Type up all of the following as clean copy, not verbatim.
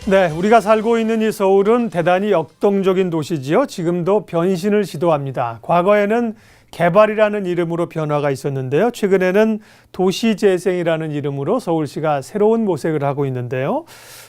네, 우리가 살고 있는 이 서울은 대단히 역동적인 도시지요. 지금도 변신을 시도합니다. 과거에는 개발이라는 이름으로 변화가 있었는데요. 최근에는 도시재생이라는 이름으로 서울시가 새로운 모색을 하고 있는데요.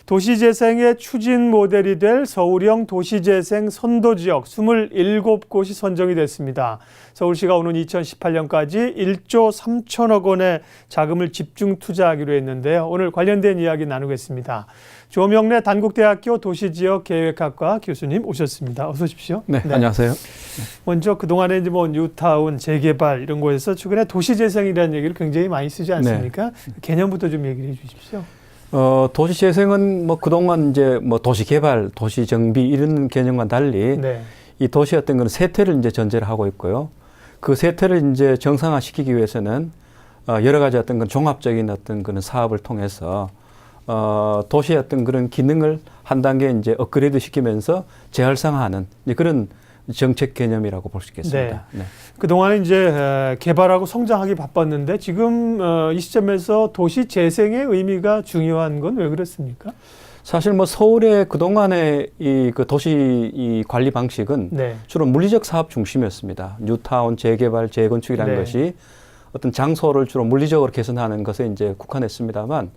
도시재생의 추진 모델이 될 서울형 도시재생 선도지역 27곳이 선정이 됐습니다. 서울시가 오는 2018년까지 1조 3천억 원의 자금을 집중 투자하기로 했는데요. 오늘 관련된 이야기 나누겠습니다. 조명래 단국대학교 도시지역계획학과 교수님 오셨습니다. 어서 오십시오. 네, 안녕하세요. 먼저 그동안에 이제 뭐 뉴타운, 재개발 이런 거에서 최근에 도시재생이라는 얘기를 굉장히 많이 쓰지 않습니까? 네. 개념부터 좀 얘기를 해 주십시오. 도시재생은 뭐 그동안 이제 뭐 도시개발, 도시정비 이런 개념과 달리 네. 이 도시 어떤 건 세태를 이제 전제를 하고 있고요. 그 세태를 이제 정상화시키기 위해서는 여러 가지 어떤 건 종합적인 어떤 그런 사업을 통해서 도시의 어떤 그런 기능을 한 단계 이제 업그레이드 시키면서 재활성화하는 그런 정책 개념이라고 볼 수 있겠습니다. 네. 네. 그동안에 이제 개발하고 성장하기 바빴는데 지금 이 시점에서 도시 재생의 의미가 중요한 건 왜 그렇습니까? 사실 뭐 서울의 그동안의 그 도시 이 관리 방식은 네. 주로 물리적 사업 중심이었습니다. 뉴타운, 재개발, 재건축이라는 네. 것이 어떤 장소를 주로 물리적으로 개선하는 것에 이제 국한했습니다만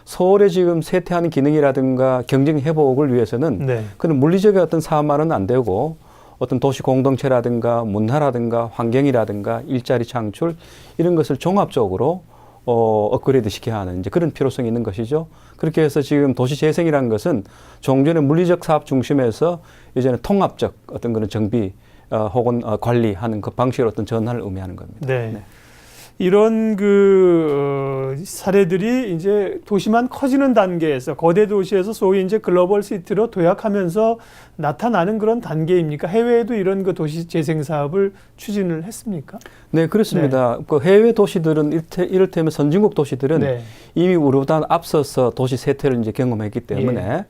서울의 지금 쇠퇴하는 기능이라든가 경쟁 회복을 위해서는 네. 그런 물리적인 어떤 사업만은 안 되고 어떤 도시 공동체라든가 문화라든가 환경이라든가 일자리 창출 이런 것을 종합적으로 업그레이드 시켜야 하는 이제 그런 필요성이 있는 것이죠. 그렇게 해서 지금 도시 재생이라는 것은 종전의 물리적 사업 중심에서 이제는 통합적 어떤 그런 정비 혹은 관리하는 그 방식의 어떤 전환을 의미하는 겁니다. 네. 네. 이런 사례들이 이제 도시만 커지는 단계에서 거대 도시에서 소위 이제 글로벌 시티로 도약하면서 나타나는 그런 단계입니까? 해외에도 이런 그 도시 재생 사업을 추진을 했습니까? 네, 그렇습니다. 네. 그 해외 도시들은 이를테면 선진국 도시들은 네. 이미 우리보다 앞서서 도시 세태를 이제 경험했기 때문에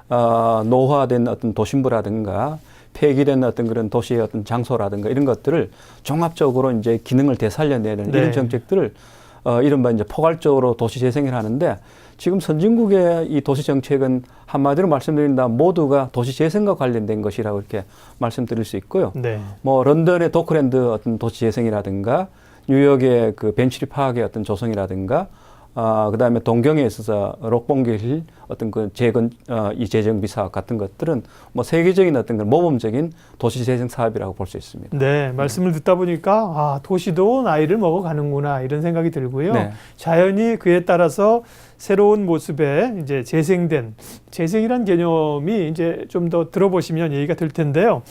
노후화된 어떤 도심부라든가 폐기된 어떤 그런 도시의 어떤 장소라든가 이런 것들을 종합적으로 이제 기능을 되살려내는 네. 이런 정책들을 이른바 이제 포괄적으로 도시 재생을 하는데 지금 선진국의 이 도시 정책은 한마디로 말씀드린다 모두가 도시 재생과 관련된 것이라고 이렇게 말씀드릴 수 있고요. 네. 뭐 런던의 도크랜드 어떤 도시 재생이라든가 뉴욕의 그 벤츄리 파크의 어떤 조성이라든가 그다음에 동경에 있어서 록봉길 어떤 그 이 재정비 사업 같은 것들은 뭐 세계적인 어떤 그런 모범적인 도시 재생 사업이라고 볼 수 있습니다. 네, 말씀을 듣다 보니까 도시도 나이를 먹어가는구나 이런 생각이 들고요. 네. 자연이 그에 따라서 새로운 모습의 이제 재생이란 개념이 이제 좀 더 들어보시면 얘기가 될 텐데요.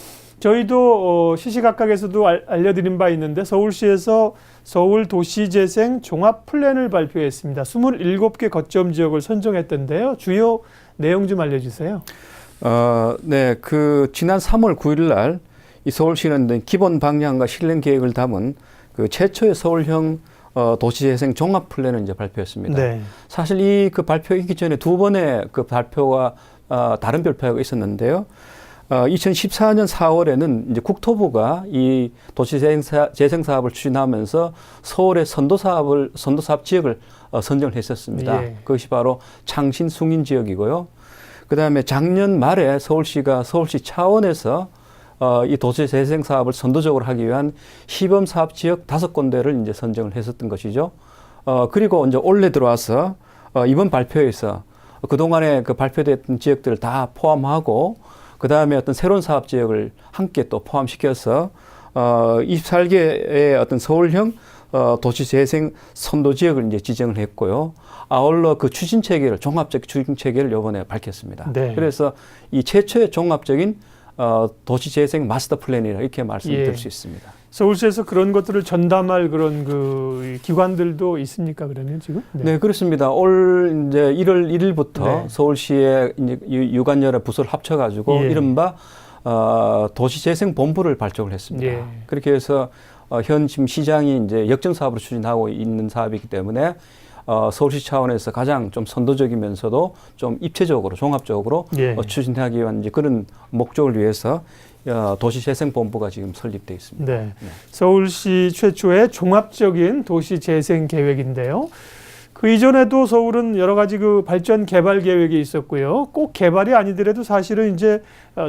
저희도 시시각각에서도 알려드린 바 있는데 서울시에서 서울 도시재생 종합 플랜을 발표했습니다. 27개 거점 지역을 선정했던데요. 주요 내용 좀 알려주세요. 네, 그 지난 3월 9일 날 이 서울시는 기본 방향과 실행 계획을 담은 그 최초의 서울형 도시재생 종합 플랜을 이제 발표했습니다. 네. 사실 이 그 발표이기 전에 두 번의 그 발표가 다른 발표가 있었는데요. 2014년 4월에는 이제 국토부가 이 도시재생 사업을 추진하면서 서울의 선도사업 지역을 선정을 했었습니다. 예. 그것이 바로 창신 숭인 지역이고요. 그 다음에 작년 말에 서울시가 서울시 차원에서 이 도시재생 사업을 선도적으로 하기 위한 시범 사업 지역 5군데를 이제 선정을 했었던 것이죠. 그리고 이제 올해 들어와서 이번 발표에서 그동안에 그 발표됐던 지역들을 다 포함하고 그 다음에 어떤 새로운 사업 지역을 함께 또 포함시켜서 24개의 어떤 서울형 도시 재생 선도 지역을 이제 지정을 했고요. 아울러 그 추진 체계를 종합적 추진 체계를 이번에 밝혔습니다. 네. 그래서 이 최초의 종합적인 도시 재생 마스터 플랜이라 이렇게 말씀드릴 수 있습니다. 서울시에서 그런 것들을 전담할 그런 그 기관들도 있습니까, 그러면 지금? 네, 그렇습니다. 올 이제 1월 1일부터 서울시의 이제 유관 여러 부서를 합쳐가지고 이른바 도시재생본부를 발족을 했습니다. 그렇게 해서 현 지금 시장이 이제 역전 사업으로 추진하고 있는 사업이기 때문에 서울시 차원에서 가장 좀 선도적이면서도 좀 입체적으로 종합적으로 추진하기 위한 이제 그런 목적을 위해서 도시재생본부가 지금 설립되어 있습니다. 네. 서울시 최초의 종합적인 도시재생 계획인데요. 그 이전에도 서울은 여러 가지 그 발전 개발 계획이 있었고요. 꼭 개발이 아니더라도 사실은 이제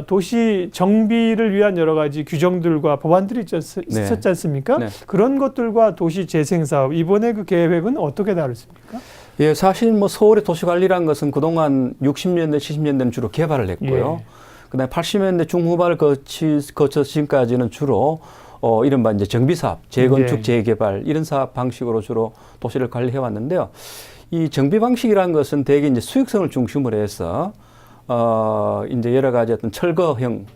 도시 정비를 위한 여러 가지 규정들과 법안들이 있었지 않습니까? 네. 그런 것들과 도시 재생 사업 이번에 그 계획은 어떻게 다릅니까? 예, 사실 뭐 서울의 도시관리란 것은 그동안 60년대, 70년대는 주로 개발을 했고요. 예. 그다음에 80년대 중후반을 거쳐 지금까지는 주로 이른바 이제 정비사업, 재건축, 예. 재개발 이런 사업 방식으로 주로 도시를 관리해 왔는데요. 이 정비 방식이라는 것은 대개 이제 수익성을 중심으로 해서 이제 여러 가지 어떤 철거형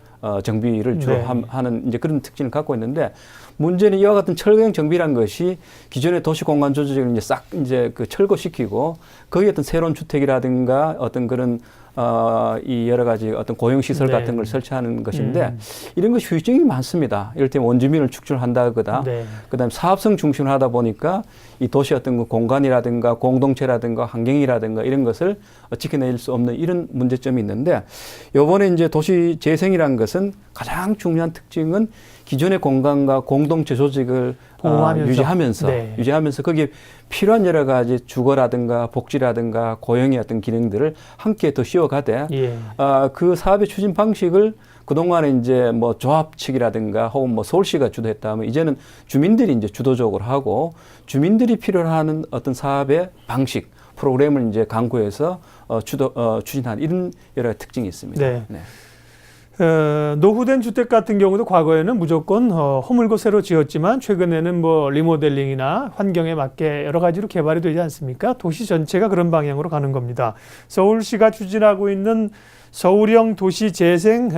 정비를 주로 네. 하는 이제 그런 특징을 갖고 있는데 문제는 이와 같은 철거형 정비란 것이 기존의 도시 공간 조직을 이제 싹 이제 그 철거시키고 거기에 어떤 새로운 주택이라든가 어떤 그런 이 여러 가지 어떤 고용 시설 네. 같은 걸 설치하는 것인데 이런 것이 후유증이 많습니다. 이를테면 원주민을 축출한다거나 네. 그다음에 사업성 중심으로 하다 보니까 이 도시 어떤 그 공간이라든가 공동체라든가 환경이라든가 이런 것을 지켜낼 수 없는 이런 문제점이 있는데 이번에 이제 도시 재생이라는 것은 가장 중요한 특징은 기존의 공간과 공동체 조직을 유지하면서 거기에 필요한 여러 가지 주거라든가 복지라든가 고용의 어떤 기능들을 함께 더 씌워가되 예. 그 사업의 추진 방식을 그동안에 이제 뭐 조합 측이라든가 혹은 뭐 서울시가 주도했다면 이제는 주민들이 이제 주도적으로 하고 주민들이 필요로 하는 어떤 사업의 방식 프로그램을 이제 강구해서 추진하는 이런 여러 가지 특징이 있습니다. 네. 노후된 주택 같은 경우도 과거에는 무조건 허물고 새로 지었지만 최근에는 뭐 리모델링이나 환경에 맞게 여러 가지로 개발이 되지 않습니까? 도시 전체가 그런 방향으로 가는 겁니다. 서울시가 추진하고 있는 서울형 도시 재생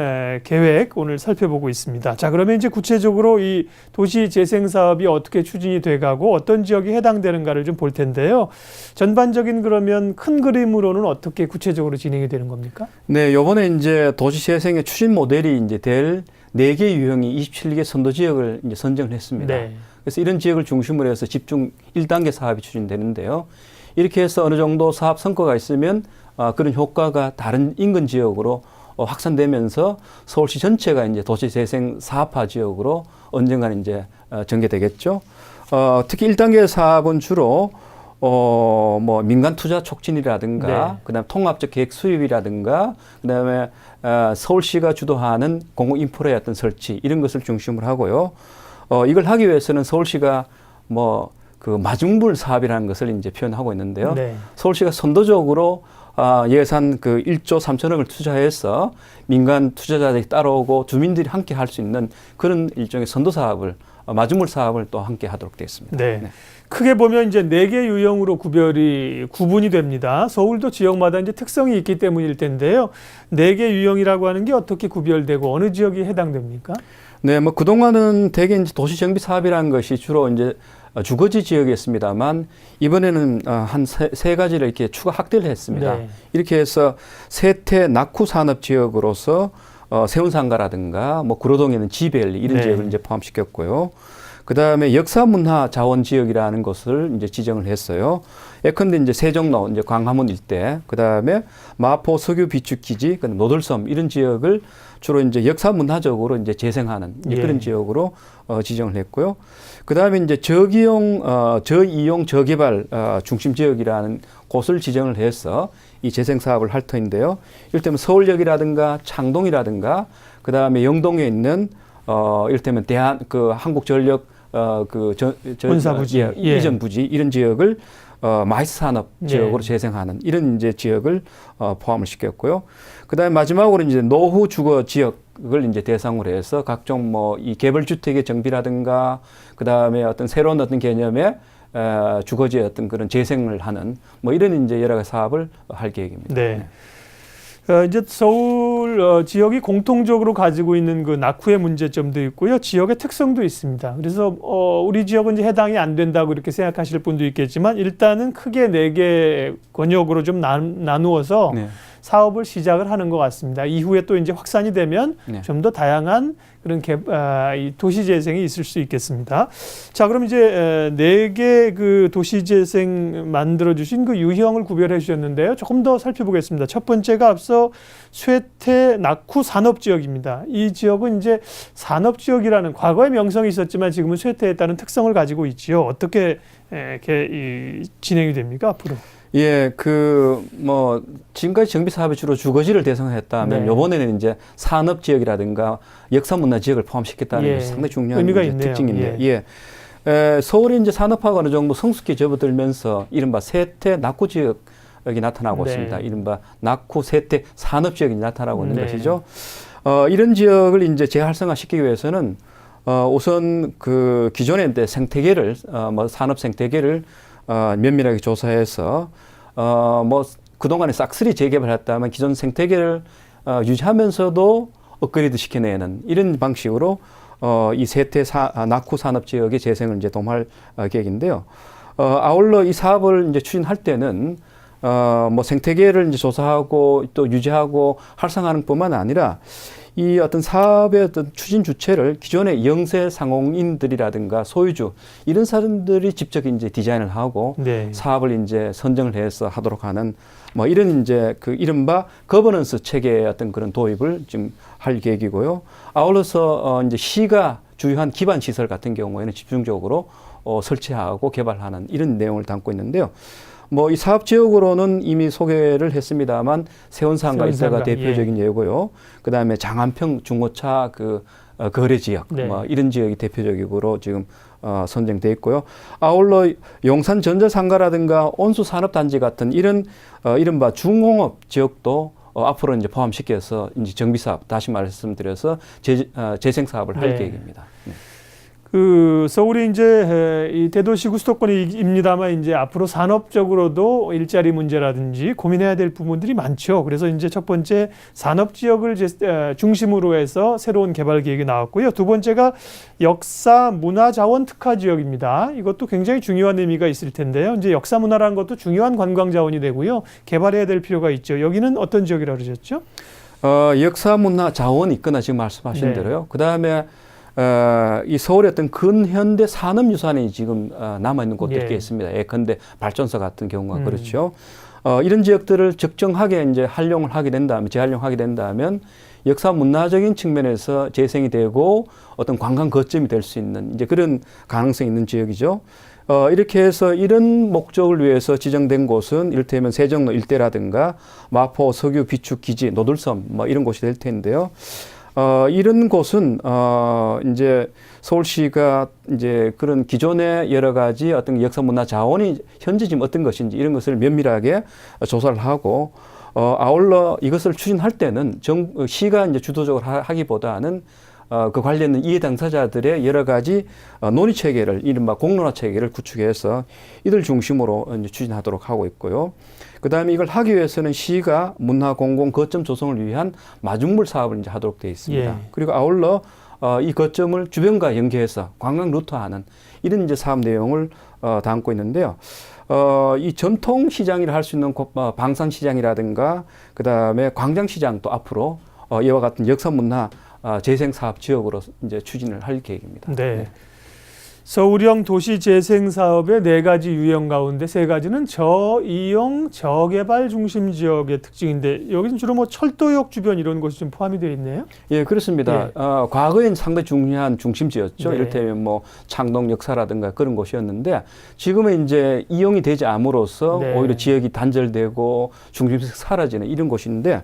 계획 오늘 살펴보고 있습니다. 자, 그러면 이제 구체적으로 이 도시 재생 사업이 어떻게 추진이 돼가고 어떤 지역이 해당되는가를 좀 볼 텐데요. 전반적인 그러면 큰 그림으로는 어떻게 구체적으로 진행이 되는 겁니까? 네, 이번에 이제 도시 재생의 추진 모델이 이제 될 4개 유형이 27개 선도 지역을 이제 선정을 했습니다. 네. 그래서 이런 지역을 중심으로 해서 집중 1단계 사업이 추진되는데요. 이렇게 해서 어느 정도 사업 성과가 있으면 그런 효과가 다른 인근 지역으로 확산되면서 서울시 전체가 이제 도시 재생 사업화 지역으로 언젠가는 이제 전개되겠죠. 특히 1단계 사업은 주로 뭐 민간 투자 촉진이라든가 네. 그다음에 통합적 계획 수립이라든가 그다음에 서울시가 주도하는 공공 인프라의 어떤 설치 이런 것을 중심으로 하고요. 이걸 하기 위해서는 서울시가 뭐 그 마중물 사업이라는 것을 이제 표현하고 있는데요. 네. 서울시가 선도적으로 예산 그 1조 3천억을 투자해서 민간 투자자들이 따라오고 주민들이 함께 할 수 있는 그런 일종의 선도 사업을 마중물 사업을 또 함께 하도록 되어 있습니다. 네. 네. 크게 보면 이제 4개 유형으로 구분이 됩니다. 서울도 지역마다 이제 특성이 있기 때문일 텐데요. 4개 유형이라고 하는 게 어떻게 구별되고 어느 지역이 해당됩니까? 네, 뭐 그동안은 대개 이제 도시 정비 사업이라는 것이 주로 이제 주거지 지역이었습니다만 이번에는 한 세 가지를 이렇게 추가 확대를 했습니다. 네. 이렇게 해서 세태 낙후 산업 지역으로서 세운상가라든가 뭐 구로동에 있는 지벨리 이런 네. 지역을 이제 포함시켰고요. 그 다음에 역사문화 자원 지역이라는 것을 이제 지정을 했어요. 예컨대 이제 세종로, 이제 광화문 일대, 그 다음에 마포 석유 비축기지, 그다음 노들섬 이런 지역을 주로 이제 역사문화적으로 이제 재생하는 이제 그런 지역으로 지정을 했고요. 그 다음에 이제 저이용, 저개발 중심 지역이라는 곳을 지정을 해서 이 재생 사업을 할 터인데요. 이를테면 서울역이라든가 창동이라든가 그 다음에 영동에 있는 이를테면 한국전력 본사부지, 이전 부지 이런 지역을 마이스 산업 지역으로 재생하는 이런 이제 지역을 포함을 시켰고요. 그다음에 마지막으로 이제 노후 주거 지역을 이제 대상으로 해서 각종 뭐 이 개발 주택의 정비라든가 그다음에 어떤 새로운 어떤 개념의 주거지의 어떤 그런 재생을 하는 뭐 이런 이제 여러 가지 사업을 할 계획입니다. 네. 이제 서울 지역이 공통적으로 가지고 있는 그 낙후의 문제점도 있고요. 지역의 특성도 있습니다. 그래서 우리 지역은 이제 해당이 안 된다고 이렇게 생각하실 분도 있겠지만 일단은 크게 4개 권역으로 좀 나누어서 네. 사업을 시작을 하는 것 같습니다. 이후에 또 이제 확산이 되면 네. 좀 더 다양한 그런 이 도시재생이 있을 수 있겠습니다. 자, 그럼 이제 4개 그 도시재생 만들어주신 그 유형을 구별해 주셨는데요. 조금 더 살펴보겠습니다. 첫 번째가 앞서 쇠퇴 낙후 산업지역입니다. 이 지역은 이제 산업지역이라는 과거의 명성이 있었지만 지금은 쇠퇴에 따른 특성을 가지고 있지요. 어떻게 진행이 됩니까, 앞으로? 예, 지금까지 정비 사업이 주로 주거지를 대상했다면 네. 이번에는 이제 산업 지역이라든가 역사 문화 지역을 포함시켰다는 예. 것이 상당히 중요한 의미가 이제 있네요. 특징인데, 서울이 이제 산업화가 어느 정도 성숙히 접어들면서 이른바 세태 낙후 지역이 나타나고 네. 있습니다. 이른바 낙후 세태 산업 지역이 나타나고 있는 네. 것이죠. 이런 지역을 이제 재활성화시키기 위해서는 우선 그 기존의 이제 생태계를 산업 생태계를 면밀하게 조사해서 그동안에 싹쓸이 재개발했다면 기존 생태계를 유지하면서도 업그레이드 시켜내는 이런 방식으로 이 세태 낙후 산업 지역의 재생을 이제 도모할 계획인데요. 아울러 이 사업을 이제 추진할 때는 생태계를 이제 조사하고 또 유지하고 활성화하는 뿐만 아니라 이 어떤 사업의 어떤 추진 주체를 기존의 영세 상공인들이라든가 소유주 이런 사람들이 직접 이제 디자인을 하고 네. 사업을 이제 선정을 해서 하도록 하는 이런 이제 그 이른바 거버넌스 체계의 어떤 그런 도입을 지금 할 계획이고요. 아울러서 이제 시가 주요한 기반 시설 같은 경우에는 집중적으로 설치하고 개발하는 이런 내용을 담고 있는데요. 이 사업 지역으로는 이미 소개를 했습니다만 세운상가 일대가 대표적인 예고요. 그 다음에 장안평 중고차 거래 지역, 네. 이런 지역이 대표적으로 지금 선정돼 있고요. 아울러 용산 전자상가라든가 온수 산업단지 같은 이런 이른바 중공업 지역도 앞으로 이제 포함시켜서 이제 정비 사업 다시 말씀드려서 재생 사업을 할 네. 계획입니다. 네. 그 서울이 이제 이 대도시구 수도권입니다만 이제 앞으로 산업적으로도 일자리 문제라든지 고민해야 될 부분들이 많죠. 그래서 이제 첫 번째 산업 지역을 중심으로 해서 새로운 개발 계획이 나왔고요. 두 번째가 역사 문화 자원 특화 지역입니다. 이것도 굉장히 중요한 의미가 있을 텐데요. 이제 역사 문화라는 것도 중요한 관광 자원이 되고요. 개발해야 될 필요가 있죠. 여기는 어떤 지역이라고 그러셨죠? 역사 문화 자원이 있거나 지금 말씀하신 네. 대로요. 그다음에 이 서울의 어떤 근현대 산업유산이 지금 남아있는 곳들이 꽤 있습니다. 예컨대 발전소 같은 경우가 그렇죠. 이런 지역들을 적정하게 이제 활용을 하게 된다면, 재활용하게 된다면 역사 문화적인 측면에서 재생이 되고 어떤 관광 거점이 될 수 있는 이제 그런 가능성이 있는 지역이죠. 이렇게 해서 이런 목적을 위해서 지정된 곳은 이를테면 세종로 일대라든가 마포 석유 비축 기지, 노들섬 이런 곳이 될 텐데요. 이런 곳은 이제 서울시가 이제 그런 기존의 여러 가지 어떤 역사 문화 자원이 현재 지금 어떤 것인지 이런 것을 면밀하게 조사를 하고 아울러 이것을 추진할 때는 시가 이제 주도적으로 하기보다는 그 관련 이해 당사자들의 여러 가지 논의 체계를 이른바 공론화 체계를 구축해서 이들 중심으로 이제 추진하도록 하고 있고요. 그다음에 이걸 하기 위해서는 시가 문화 공공 거점 조성을 위한 마중물 사업을 이제 하도록 되어 있습니다. 예. 그리고 아울러 이 거점을 주변과 연계해서 관광 루트화하는 이런 이제 사업 내용을 담고 있는데요. 이 전통 시장이라 할 수 있는 방산 시장이라든가 그다음에 광장 시장도 앞으로 이와 같은 역사 문화 재생 사업 지역으로 이제 추진을 할 계획입니다. 네. 네. 서울형 도시 재생 사업의 4가지 유형 가운데 3가지는 저이용 저개발 중심 지역의 특징인데 여기는 주로 철도역 주변 이런 곳이 좀 포함이 되어 있네요. 예, 그렇습니다. 과거엔 상당히 중요한 중심지였죠. 네. 이를테면 창동 역사라든가 그런 곳이었는데 지금은 이제 이용이 되지 않음으로써 네. 오히려 지역이 단절되고 중심지가 사라지는 이런 곳인데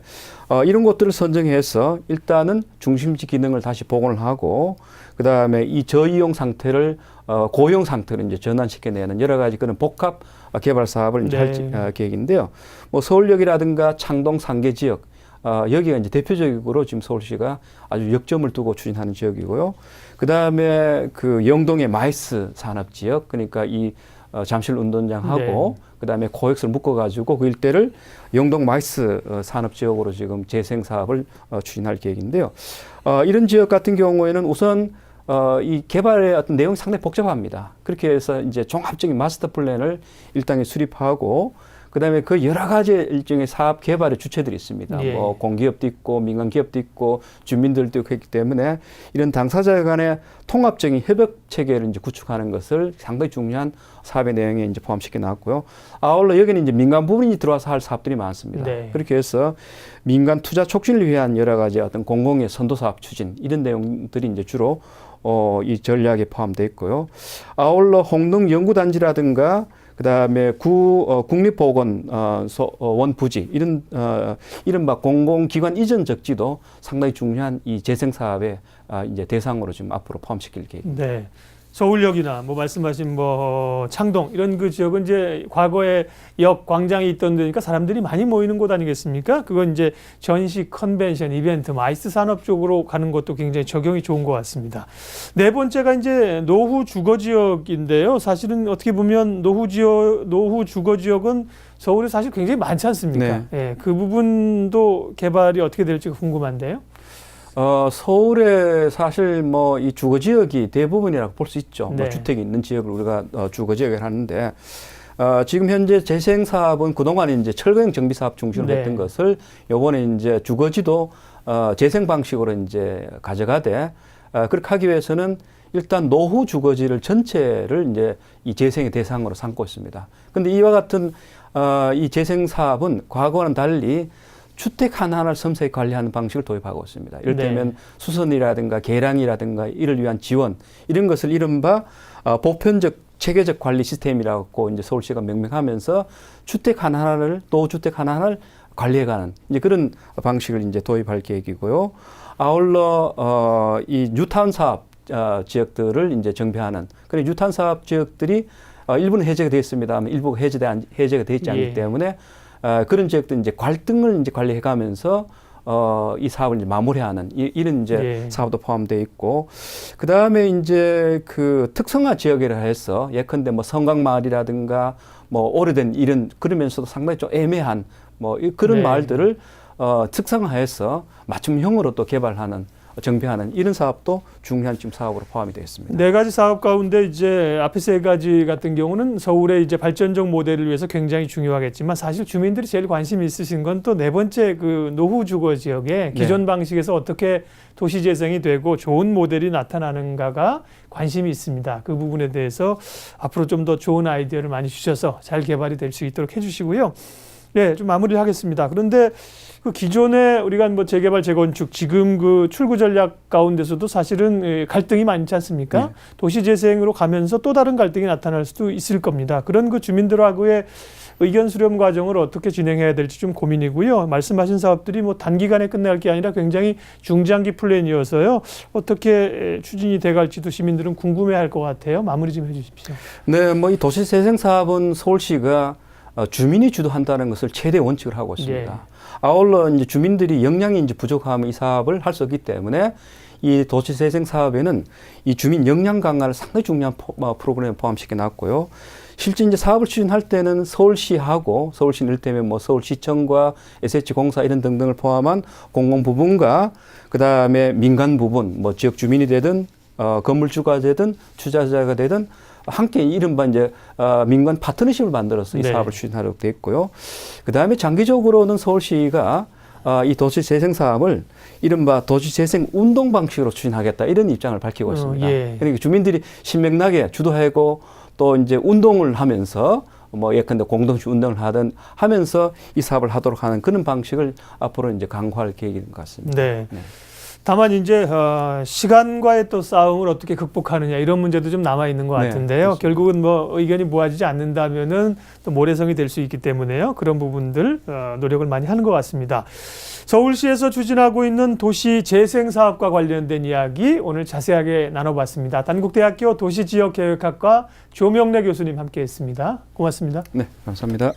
이런 곳들을 선정해서 일단은 중심지 기능을 다시 복원을 하고 그 다음에 이 저이용 상태를 고용 상태로 이제 전환시켜내는 여러 가지 그런 복합 개발 사업을 이제 할 계획인데요. 서울역이라든가 창동 상계 지역 여기가 이제 대표적으로 지금 서울시가 아주 역점을 두고 추진하는 지역이고요. 그 다음에 그 영동의 마이스 산업 지역 그러니까 이 잠실 운동장하고 그다음에 코엑스를 묶어가지고 그 일대를 영동 마이스 산업 지역으로 지금 재생 사업을 추진할 계획인데요. 이런 지역 같은 경우에는 우선 이 개발의 어떤 내용이 상당히 복잡합니다. 그렇게 해서 이제 종합적인 마스터 플랜을 일단은 수립하고 그다음에 그 여러 가지 일종의 사업 개발의 주체들이 있습니다. 예. 뭐 공기업도 있고 민간 기업도 있고 주민들도 있기 때문에 이런 당사자 간의 통합적인 협력 체계를 이제 구축하는 것을 상당히 중요한 사업의 내용에 이제 포함시켜 놨고요. 아울러 여기는 이제 민간 부분이 들어와서 할 사업들이 많습니다. 네. 그렇게 해서 민간 투자 촉진을 위한 여러 가지 어떤 공공의 선도 사업 추진 이런 내용들이 이제 주로 이 전략에 포함되어 있고요. 아울러 홍릉 연구단지라든가 그다음에 국립보건원 부지 이런 이른바 공공기관 이전 적지도 상당히 중요한 이 재생 사업의 이제 대상으로 지금 앞으로 포함시킬 계획입니다. 네. 서울역이나 뭐 말씀하신 뭐 창동 이런 그 지역은 이제 과거에 역 광장이 있던 데니까 사람들이 많이 모이는 곳 아니겠습니까? 그건 이제 전시, 컨벤션, 이벤트, IS 산업 쪽으로 가는 것도 굉장히 적용이 좋은 것 같습니다. 네 번째가 이제 노후 주거 지역인데요. 사실은 어떻게 보면 노후 주거 지역은 서울에 사실 굉장히 많지 않습니까? 네. 예, 그 부분도 개발이 어떻게 될지 궁금한데요. 서울에 사실 뭐 이 주거 지역이 대부분이라고 볼 수 있죠. 네. 뭐 주택이 있는 지역을 우리가 주거 지역을 하는데 지금 현재 재생 사업은 그동안 이제 철거형 정비 사업 중심으로 네. 했던 것을 요번에 이제 주거지도 재생 방식으로 이제 가져가되 그렇게 하기 위해서는 일단 노후 주거지를 전체를 이제 이 재생의 대상으로 삼고 있습니다. 그런데 이와 같은 이 재생 사업은 과거와는 달리 주택 하나하나를 섬세히 관리하는 방식을 도입하고 있습니다. 이를테면 네. 수선이라든가 계량이라든가 이를 위한 지원 이런 것을 이른바 보편적 체계적 관리 시스템이라고 이제 서울시가 명명하면서 주택 하나하나를 또 주택 하나하나를 관리해가는 이제 그런 방식을 이제 도입할 계획이고요. 아울러 이 뉴타운 사업 지역들을 이제 정비하는 그런 뉴타운 사업 지역들이 일부는 해제가 되어 있습니다만 일부가 해제가 되어 있지 않기 예. 때문에 그런 지역들 이제 갈등을 이제 관리해가면서 이 사업을 이제 마무리하는 이런 이제 예. 사업도 포함되어 있고 그 다음에 이제 그 특성화 지역이라 해서 예컨대 뭐 성곽마을이라든가 뭐 오래된 이런 그러면서도 상당히 좀 애매한 뭐 그런 네. 마을들을 특성화해서 맞춤형으로 또 개발하는 정비하는 이런 사업도 중요한 지금 사업으로 포함이 되어 있습니다. 네 가지 사업 가운데 이제 앞에 세 가지 같은 경우는 서울의 이제 발전적 모델을 위해서 굉장히 중요하겠지만 사실 주민들이 제일 관심이 있으신 건 또 네 번째 그 노후 주거 지역의 기존 방식에서 어떻게 도시 재생이 되고 좋은 모델이 나타나는가가 관심이 있습니다. 그 부분에 대해서 앞으로 좀 더 좋은 아이디어를 많이 주셔서 잘 개발이 될 수 있도록 해주시고요. 네, 좀 마무리를 하겠습니다. 그런데 그 기존에 우리가 뭐 재개발, 재건축 지금 그 출구 전략 가운데서도 사실은 갈등이 많지 않습니까? 네. 도시 재생으로 가면서 또 다른 갈등이 나타날 수도 있을 겁니다. 그런 그 주민들하고의 의견 수렴 과정을 어떻게 진행해야 될지 좀 고민이고요. 말씀하신 사업들이 뭐 단기간에 끝날 게 아니라 굉장히 중장기 플랜이어서요. 어떻게 추진이 돼갈지도 시민들은 궁금해할 것 같아요. 마무리 좀 해주십시오. 네, 뭐 이 도시 재생 사업은 서울시가 주민이 주도한다는 것을 최대 원칙을 하고 있습니다. 예. 아울러 이제 주민들이 역량이 이제 부족하면 이 사업을 할 수 없기 때문에 이 도시 재생 사업에는 이 주민 역량 강화를 상당히 중요한 프로그램에 포함시켜 놨고요. 실제 이제 사업을 추진할 때는 서울시하고 서울시는 이를테면 뭐 서울시청과 SH공사 이런 등등을 포함한 공공 부분과 그 다음에 민간 부분, 뭐 지역 주민이 되든 건물주가 되든 투자자가 되든 함께 이른바 이제 민간 파트너십을 만들어서 이 네. 사업을 추진하려고 되어 있고요. 그 다음에 장기적으로는 서울시가 이 도시 재생 사업을 이른바 도시 재생 운동 방식으로 추진하겠다 이런 입장을 밝히고 있습니다. 예. 그러니까 주민들이 신명나게 주도하고 또 이제 운동을 하면서 뭐 예컨대 공동체 운동을 하든 하면서 이 사업을 하도록 하는 그런 방식을 앞으로 이제 강화할 계획인 것 같습니다. 네. 네. 다만 이제 시간과의 또 싸움을 어떻게 극복하느냐 이런 문제도 좀 남아 있는 것 네, 같은데요. 그렇습니다. 결국은 뭐 의견이 모아지지 않는다면은 또 모래성이 될 수 있기 때문에요. 그런 부분들 노력을 많이 하는 것 같습니다. 서울시에서 추진하고 있는 도시 재생 사업과 관련된 이야기 오늘 자세하게 나눠봤습니다. 단국대학교 도시지역계획학과 조명래 교수님 함께했습니다. 고맙습니다. 네, 감사합니다.